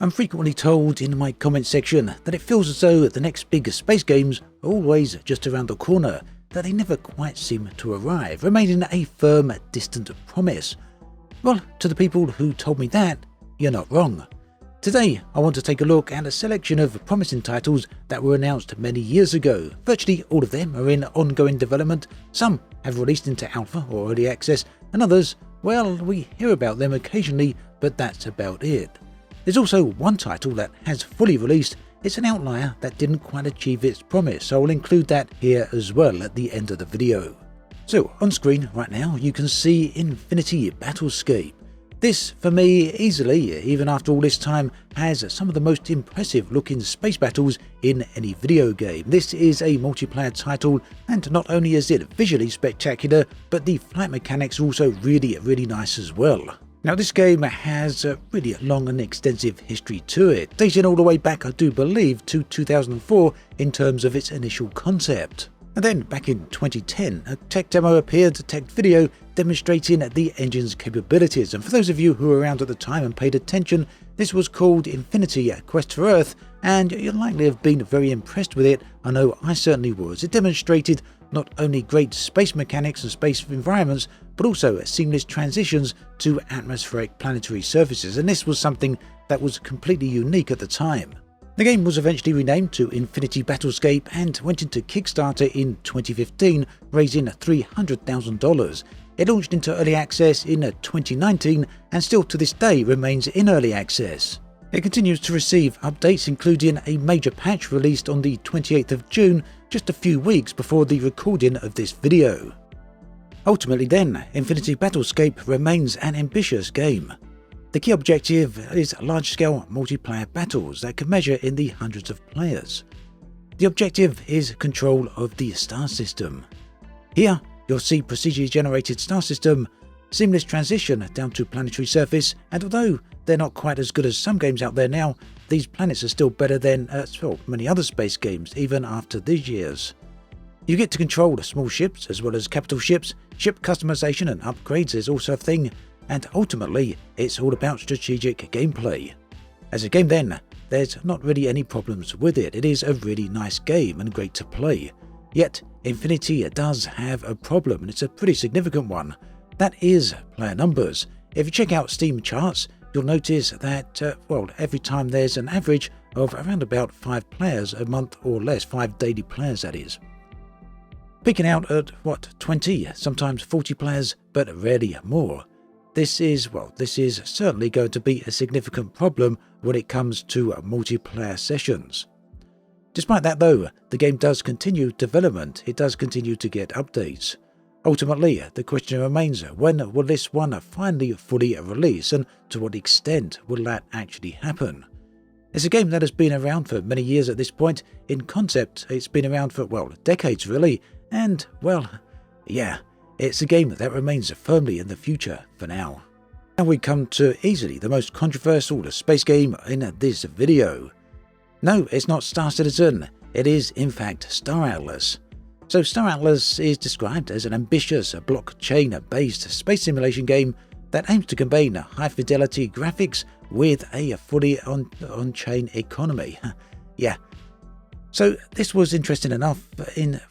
I'm frequently told in my comment section that it feels as though the next big space games are always just around the corner, that they never quite seem to arrive, remaining a firm, distant promise. Well, to the people who told me that, you're not wrong. Today, I want to take a look at a selection of promising titles that were announced many years ago. Virtually all of them are in ongoing development, some have released into alpha or early access, and others, well, we hear about them occasionally, but that's about it. There's also one title that has fully released. It's an outlier that didn't quite achieve its promise, so I'll include that here as well at the end of the video. So on screen right now you can see Infinity Battlescape. This, for me, easily, even after all this time, has some of the most impressive looking space battles in any video game. This is a multiplayer title, and not only is it visually spectacular, but the flight mechanics are also really nice as well. Now this game has a really long and extensive history to it, dating all the way back, I do believe, to 2004 in terms of its initial concept. And then back in 2010, a tech demo appeared, a tech video demonstrating the engine's capabilities, and for those of you who were around at the time and paid attention, this was called Infinity Quest for Earth, and you'll likely have been very impressed with it. I know I certainly was. It demonstrated not only great space mechanics and space environments, but also seamless transitions to atmospheric planetary surfaces, and this was something that was completely unique at the time. The game was eventually renamed to Infinity Battlescape and went into Kickstarter in 2015, raising $300,000. It launched into early access in 2019 and still to this day remains in early access. It continues to receive updates, including a major patch released on the 28th of June, just a few weeks before the recording of this video. Ultimately then, Infinity Battlescape remains an ambitious game. The key objective is large-scale multiplayer battles that can measure in the hundreds of players. The objective is control of the star system. Here, you'll see procedurally generated star system, seamless transition down to planetary surface, and although they're not quite as good as some games out there now, these planets are still better than many other space games, even after these years. You get to control small ships as well as capital ships. Ship customization and upgrades is also a thing, and ultimately it's all about strategic gameplay. As a game then, there's not really any problems with it. It is a really nice game and great to play. Yet Infinity does have a problem, and it's a pretty significant one. That is player numbers. If you check out Steam charts, you'll notice that, every time there's an average of around about 5 players a month or less, 5 daily players that is. Peaking out at 20, sometimes 40 players, but rarely more. This is certainly going to be a significant problem when it comes to multiplayer sessions. Despite that though, the game does continue development, it does continue to get updates. Ultimately, the question remains, when will this one finally fully release, and to what extent will that actually happen? It's a game that has been around for many years at this point. In concept, it's been around for, decades really, and, it's a game that remains firmly in the future for now. Now we come to easily the most controversial space game in this video. No, it's not Star Citizen, it is in fact Star Atlas. So Star Atlas is described as an ambitious blockchain-based space simulation game that aims to combine high-fidelity graphics with a fully on-chain economy. Yeah. So this was interesting enough,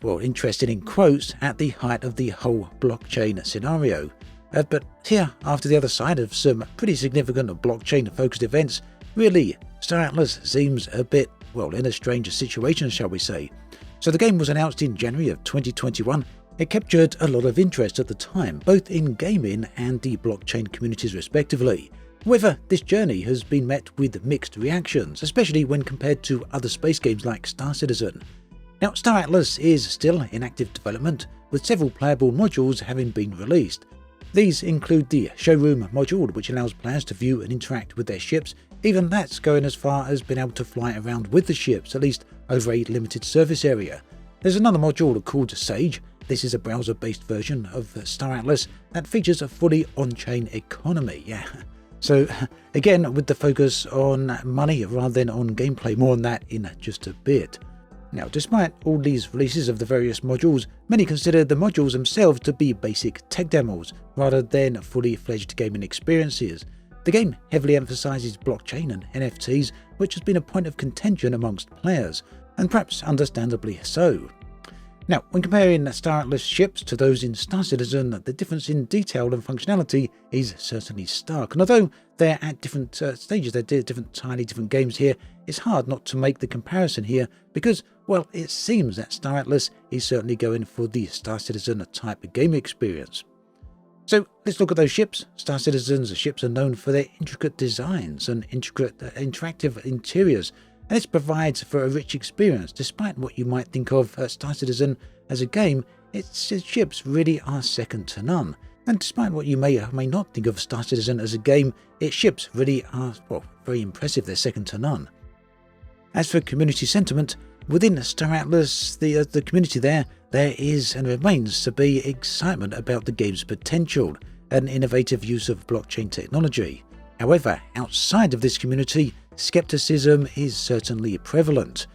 interesting in quotes, at the height of the whole blockchain scenario. But here, after the other side of some pretty significant blockchain-focused events, really, Star Atlas seems a bit, in a strange situation, shall we say. So the game was announced in January of 2021. It captured a lot of interest at the time, both in gaming and the blockchain communities respectively. However, this journey has been met with mixed reactions, especially when compared to other space games like Star Citizen. Now, Star Atlas is still in active development, with several playable modules having been released. These include the showroom module, which allows players to view and interact with their ships. Even that's going as far as being able to fly around with the ships, at least over a limited surface area. There's another module called Sage. This is a browser-based version of Star Atlas that features a fully on-chain economy. So again, with the focus on money rather than on gameplay. More on that in just a bit. Now, despite all these releases of the various modules, many consider the modules themselves to be basic tech demos rather than fully fledged gaming experiences. The game heavily emphasises blockchain and NFTs, which has been a point of contention amongst players, and perhaps understandably so. Now, when comparing Star Atlas ships to those in Star Citizen, the difference in detail and functionality is certainly stark. And although they're at different stages, they're entirely different games here, it's hard not to make the comparison here because, well, it seems that Star Atlas is certainly going for the Star Citizen type of game experience. So let's look at those ships. Star Citizen's ships are known for their intricate designs and intricate interactive interiors, and this provides for a rich experience. Despite what you might think of Star Citizen as a game, its ships really are second to none. And despite what you may or may not think of Star Citizen as a game, its ships really are, well, very impressive. They're second to none. As for community sentiment, within Star Atlas, the community there is and remains to be excitement about the game's potential and innovative use of blockchain technology. However, outside of this community, skepticism is certainly prevalent.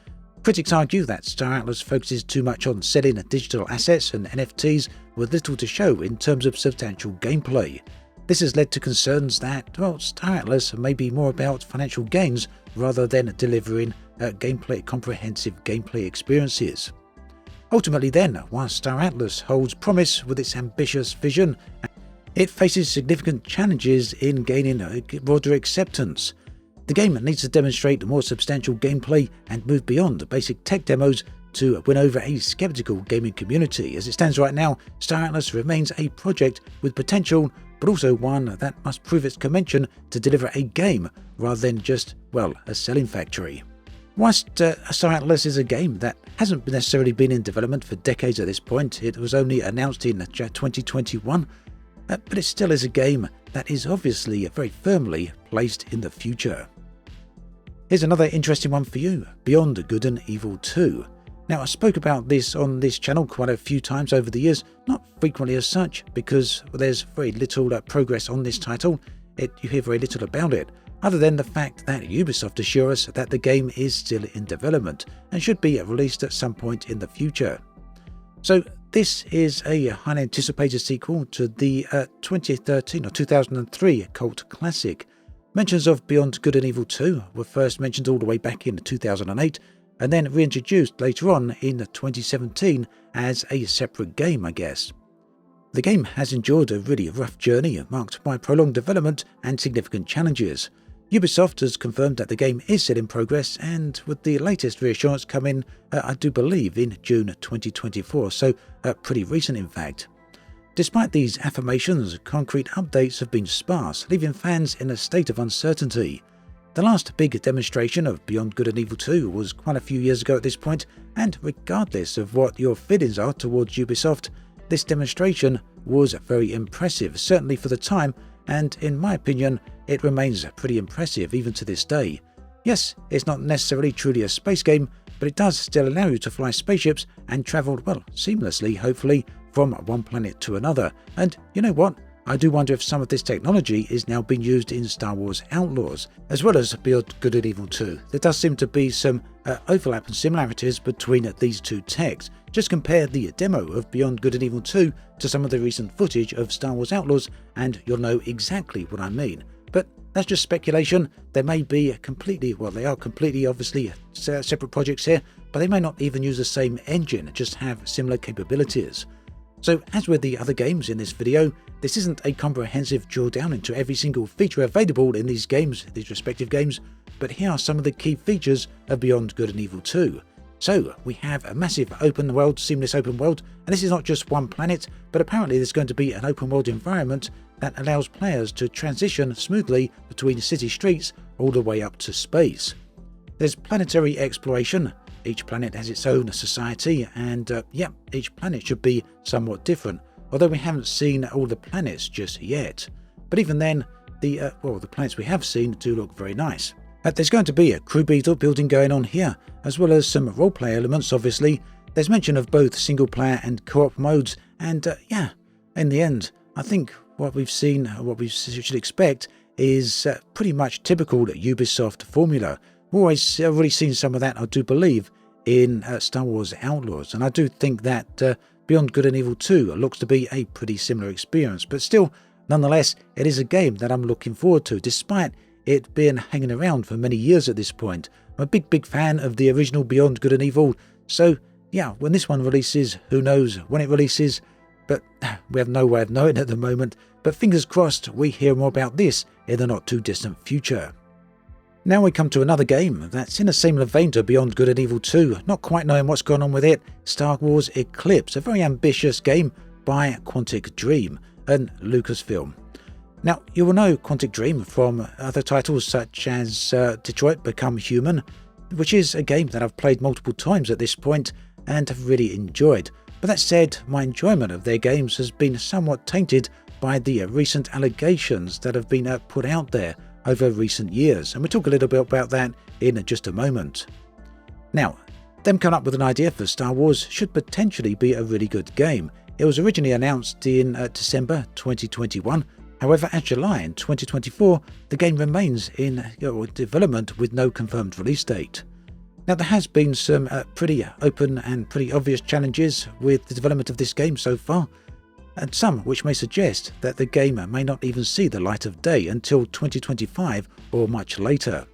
Critics argue that Star Atlas focuses too much on selling digital assets and NFTs with little to show in terms of substantial gameplay. This has led to concerns that, well, Star Atlas may be more about financial gains rather than delivering comprehensive gameplay experiences. Ultimately then, while Star Atlas holds promise with its ambitious vision, it faces significant challenges in gaining broader acceptance. The game needs to demonstrate more substantial gameplay and move beyond the basic tech demos to win over a skeptical gaming community. As it stands right now, Star Atlas remains a project with potential, but also one that must prove its convention to deliver a game rather than just, well, a selling factory. Whilst Star Atlas is a game that hasn't necessarily been in development for decades at this point, it was only announced in 2021, but it still is a game that is obviously very firmly placed in the future. Here's another interesting one for you, Beyond Good and Evil 2. Now, I spoke about this on this channel quite a few times over the years, not frequently as such, because there's very little progress on this title. You hear very little about it, other than the fact that Ubisoft assure us that the game is still in development and should be released at some point in the future. So this is a highly anticipated sequel to the 2013 or 2003 cult classic. Mentions of Beyond Good and Evil 2 were first mentioned all the way back in 2008 and then reintroduced later on in 2017 as a separate game, I guess. The game has endured a really rough journey marked by prolonged development and significant challenges. Ubisoft has confirmed that the game is still in progress, and with the latest reassurance coming, I do believe, in June 2024, so pretty recent in fact. Despite these affirmations, concrete updates have been sparse, leaving fans in a state of uncertainty. The last big demonstration of Beyond Good and Evil 2 was quite a few years ago at this point, and regardless of what your feelings are towards Ubisoft, this demonstration was very impressive, certainly for the time, and in my opinion, it remains pretty impressive even to this day. Yes, it's not necessarily truly a space game, but it does still allow you to fly spaceships and travel, well, seamlessly, hopefully, from one planet to another. And you know what? I do wonder if some of this technology is now being used in Star Wars Outlaws, as well as Beyond Good and Evil 2. There does seem to be some overlap and similarities between these two techs. Just compare the demo of Beyond Good and Evil 2 to some of the recent footage of Star Wars Outlaws, and you'll know exactly what I mean. But that's just speculation. They may be completely, well, they are completely obviously separate projects here, but they may not even use the same engine, just have similar capabilities. So as with the other games in this video, this isn't a comprehensive drill down into every single feature available in these games, these respective games, but here are some of the key features of Beyond Good and Evil 2. So we have a massive open world, seamless open world, and this is not just one planet, but apparently there's going to be an open world environment that allows players to transition smoothly between city streets all the way up to space. There's planetary exploration. Each planet has its own society, and each planet should be somewhat different, although we haven't seen all the planets just yet. But even then, the planets we have seen do look very nice. There's going to be a crew building going on here, as well as some roleplay elements, obviously. There's mention of both single-player and co-op modes, and in the end, I think what we've seen, what we should expect, is pretty much typical Ubisoft formula. We've already seen some of that, I do believe, in Star Wars Outlaws, and I do think that Beyond Good and Evil 2 looks to be a pretty similar experience, but still, Nonetheless, it is a game that I'm looking forward to, despite it being hanging around for many years at this point. I'm a big fan of the original Beyond Good and Evil, so yeah, when this one releases, who knows when it releases, but we have no way of knowing at the moment, but fingers crossed we hear more about this in the not too distant future. Now we come to another game that's in a similar vein to Beyond Good and Evil 2, not quite knowing what's going on with it, Star Wars Eclipse, a very ambitious game by Quantic Dream and Lucasfilm. Now, you will know Quantic Dream from other titles such as Detroit Become Human, which is a game that I've played multiple times at this point and have really enjoyed. But that said, my enjoyment of their games has been somewhat tainted by the recent allegations that have been put out there over recent years, and we'll talk a little bit about that in just a moment. Now, them coming up with an idea for Star Wars should potentially be a really good game. It was originally announced in December 2021, however as July in 2024 the game remains in development with no confirmed release date. Now there has been some pretty open and pretty obvious challenges with the development of this game so far, and some which may suggest that the game may not even see the light of day until 2025 or much later.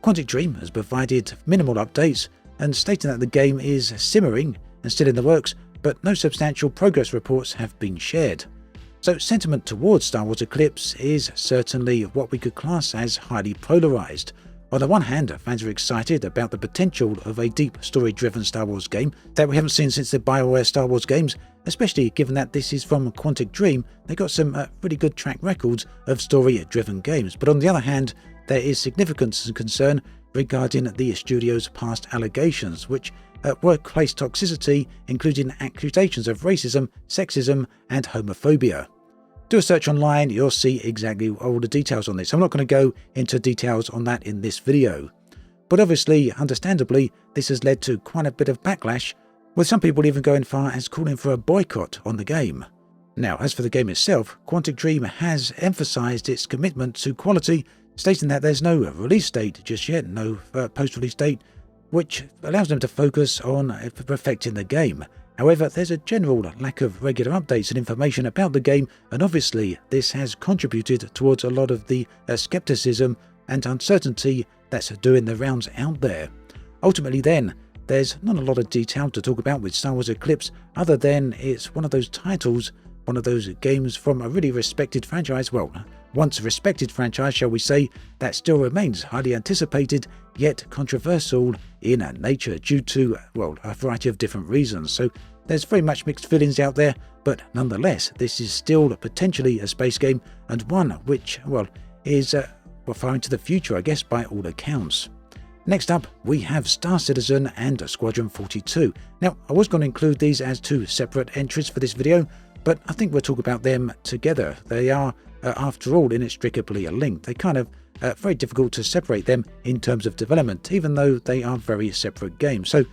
Quantic Dream has provided minimal updates and stating that the game is simmering and still in the works, but no substantial progress reports have been shared. So sentiment towards Star Wars Eclipse is certainly what we could class as highly polarised. On the one hand, fans are excited about the potential of a deep story-driven Star Wars game that we haven't seen since the BioWare Star Wars games, especially given that this is from Quantic Dream. They got some really good track records of story-driven games. But on the other hand, there is significance and concern regarding the studio's past allegations, which workplace toxicity, including accusations of racism, sexism, and homophobia. Do a search online, you'll see exactly all the details on this. I'm not going to go into details on that in this video. But obviously, understandably, this has led to quite a bit of backlash, with some people even going far as calling for a boycott on the game. Now, as for the game itself, Quantic Dream has emphasised its commitment to quality, stating that there's no release date just yet, no post-release date, which allows them to focus on perfecting the game. However, there's a general lack of regular updates and information about the game, and obviously this has contributed towards a lot of the skepticism and uncertainty that's doing the rounds out there. Ultimately then, there's not a lot of detail to talk about with Star Wars Eclipse, other than it's one of those titles, one of those games from a really respected franchise, well, once respected franchise shall we say, that still remains highly anticipated, yet controversial in nature due to, well, a variety of different reasons. So there's very much mixed feelings out there, but nonetheless, this is still potentially a space game, and one which, well, is far into the future, I guess, by all accounts. Next up, we have Star Citizen and Squadron 42. Now, I was going to include these as two separate entries for this video, but I think we'll talk about them together. They are, after all, inextricably linked. They kind of very difficult to separate them in terms of development, even though they are very separate games. So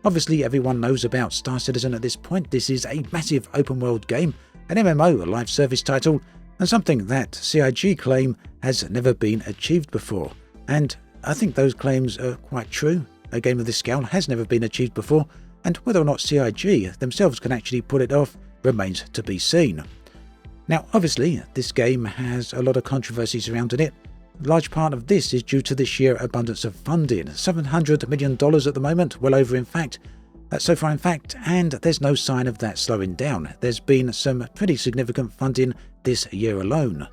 obviously everyone knows about Star Citizen at this point. This is a massive open world game, an MMO, a live service title, and something that CIG claim has never been achieved before. And I think those claims are quite true. A game of this scale has never been achieved before, and whether or not CIG themselves can actually pull it off remains to be seen. Now obviously this game has a lot of controversy surrounding it. A large part of this is due to the sheer abundance of funding, $700 million at the moment, well over in fact, so far in fact, and there's no sign of that slowing down. There's been some pretty significant funding this year alone.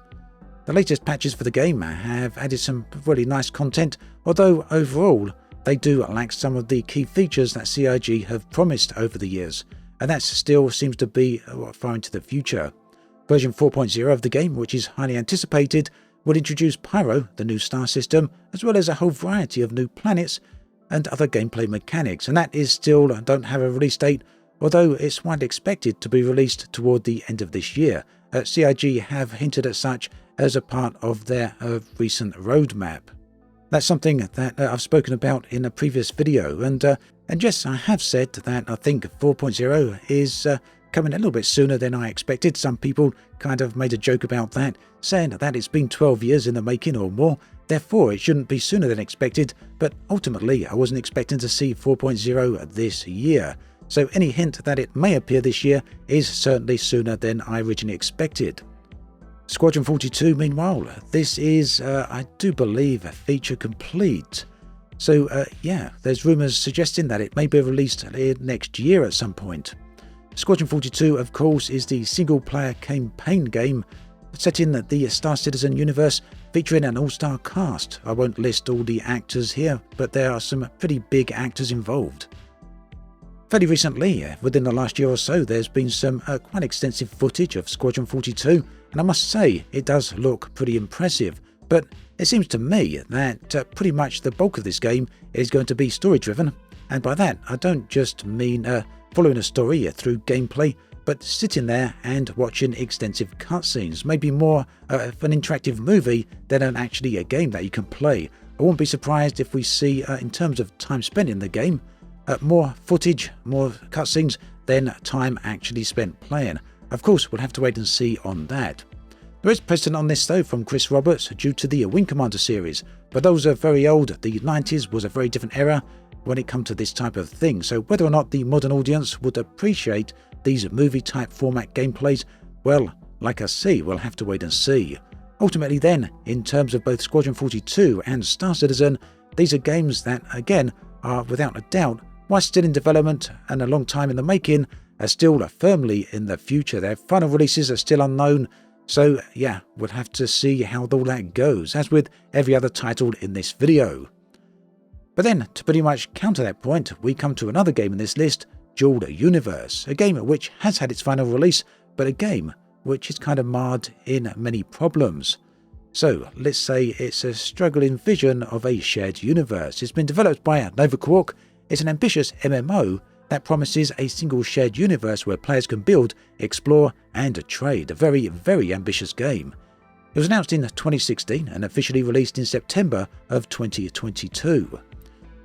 The latest patches for the game have added some really nice content, although overall they do lack some of the key features that CIG have promised over the years, and that still seems to be far into the future. Version 4.0 of the game, which is highly anticipated, will introduce Pyro, the new star system, as well as a whole variety of new planets and other gameplay mechanics, and that is still don't have a release date, although it's widely expected to be released toward the end of this year. CIG have hinted at such as a part of their recent roadmap. That's something that I've spoken about in a previous video, and yes, I have said that I think 4.0 is coming a little bit sooner than I expected. Some people kind of made a joke about that, saying that it's been 12 years in the making or more, therefore it shouldn't be sooner than expected, but ultimately I wasn't expecting to see 4.0 this year. So any hint that it may appear this year is certainly sooner than I originally expected. Squadron 42, meanwhile, this is, I do believe, a feature complete. So, yeah, there's rumours suggesting that it may be released next year at some point. Squadron 42, of course, is the single-player campaign game set in the Star Citizen universe, featuring an all-star cast. I won't list all the actors here, but there are some pretty big actors involved. Fairly recently, within the last year or so, there's been some quite extensive footage of Squadron 42, and I must say, it does look pretty impressive, but it seems to me that pretty much the bulk of this game is going to be story-driven, and by that I don't just mean following a story through gameplay, but sitting there and watching extensive cutscenes, maybe more of an interactive movie than actually a game that you can play. I won't be surprised if we see, in terms of time spent in the game, more footage, more cutscenes than time actually spent playing. Of course, we'll have to wait and see on that. There is precedent on this though from Chris Roberts due to the Wing Commander series, but those are very old. The 90s was a very different era when it comes to this type of thing, so whether or not the modern audience would appreciate these movie-type format gameplays, well, like I say, we'll have to wait and see. Ultimately then, in terms of both Squadron 42 and Star Citizen, these are games that, again, are without a doubt, while still in development and a long time in the making, are still firmly in the future. Their final releases are still unknown, so yeah, we'll have to see how all that goes, as with every other title in this video. But then, to pretty much counter that point, we come to another game in this list, Dual Universe, a game which has had its final release, but a game which is kind of marred in many problems. So, let's say it's a struggling vision of a shared universe. It's been developed by Nova Quark. It's an ambitious MMO that promises a single shared universe where players can build, explore, and trade. A very, very ambitious game. It was announced in 2016 and officially released in September of 2022.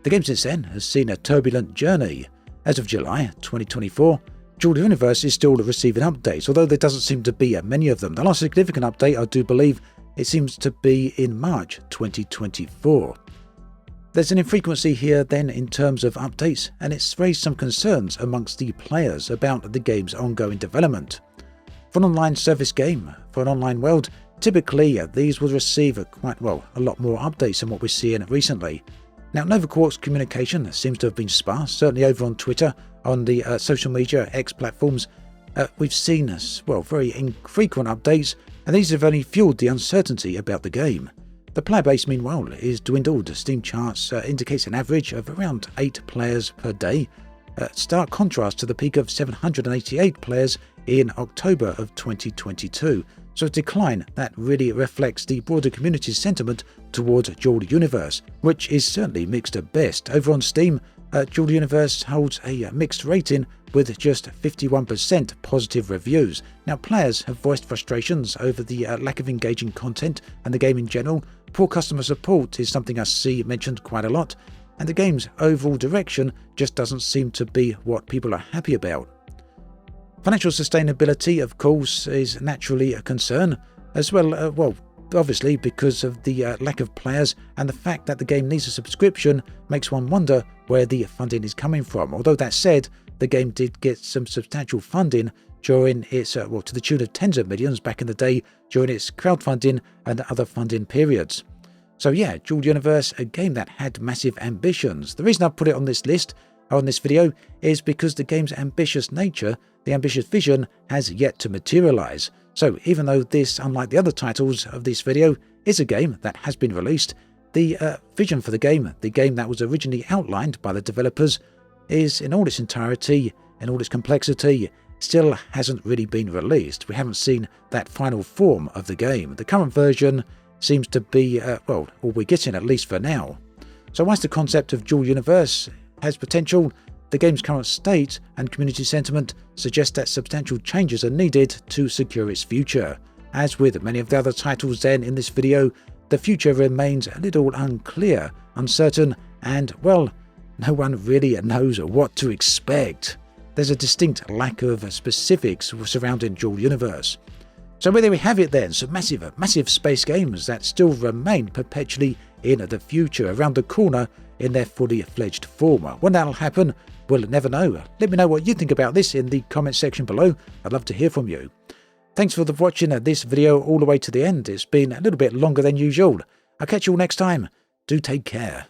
The game since then has seen a turbulent journey. As of July 2024, Dual Universe is still receiving updates, although there doesn't seem to be many of them. The last significant update, I do believe, it seems to be in March 2024. There's an infrequency here then in terms of updates, and it's raised some concerns amongst the players about the game's ongoing development. For an online service game, for an online world, typically these will receive a lot more updates than what we're seeing recently. Now, Nova Quark's communication seems to have been sparse, certainly over on Twitter, on the social media X platforms. We've seen very infrequent updates, and these have only fueled the uncertainty about the game. The player base, meanwhile, is dwindled. Steam charts indicates an average of around 8 players per day. Stark contrast to the peak of 788 players in October of 2022. So a decline that really reflects the broader community's sentiment towards Dual Universe, which is certainly mixed at best. Over on Steam, Dual Universe holds a mixed rating with just 51% positive reviews. Now, players have voiced frustrations over the lack of engaging content and the game in general. Poor customer support is something I see mentioned quite a lot, and the game's overall direction just doesn't seem to be what people are happy about. Financial sustainability, of course, is naturally a concern, as well, obviously because of the lack of players and the fact that the game needs a subscription makes one wonder where the funding is coming from. Although that said, the game did get some substantial funding during its, to the tune of tens of millions back in the day during its crowdfunding and other funding periods. So yeah, Dual Universe, a game that had massive ambitions. The reason I put it on this list, on this video, is because the game's ambitious nature, the ambitious vision, has yet to materialize. So even though this, unlike the other titles of this video, is a game that has been released, the vision for the game that was originally outlined by the developers, is in all its entirety, in all its complexity, still hasn't really been released. We haven't seen that final form of the game. The current version seems to be, all we're getting, at least for now. So whilst the concept of Dual Universe has potential, the game's current state and community sentiment suggest that substantial changes are needed to secure its future. As with many of the other titles then in this video, the future remains a little unclear, uncertain, and, well, no one really knows what to expect. There's a distinct lack of specifics surrounding Dual Universe. So there we have it then, some massive space games that still remain perpetually in the future, around the corner in their fully fledged form. When that'll happen, we'll never know. Let me know what you think about this in the comment section below. I'd love to hear from you. Thanks for watching this video all the way to the end. It's been a little bit longer than usual. I'll catch you all next time. Do take care.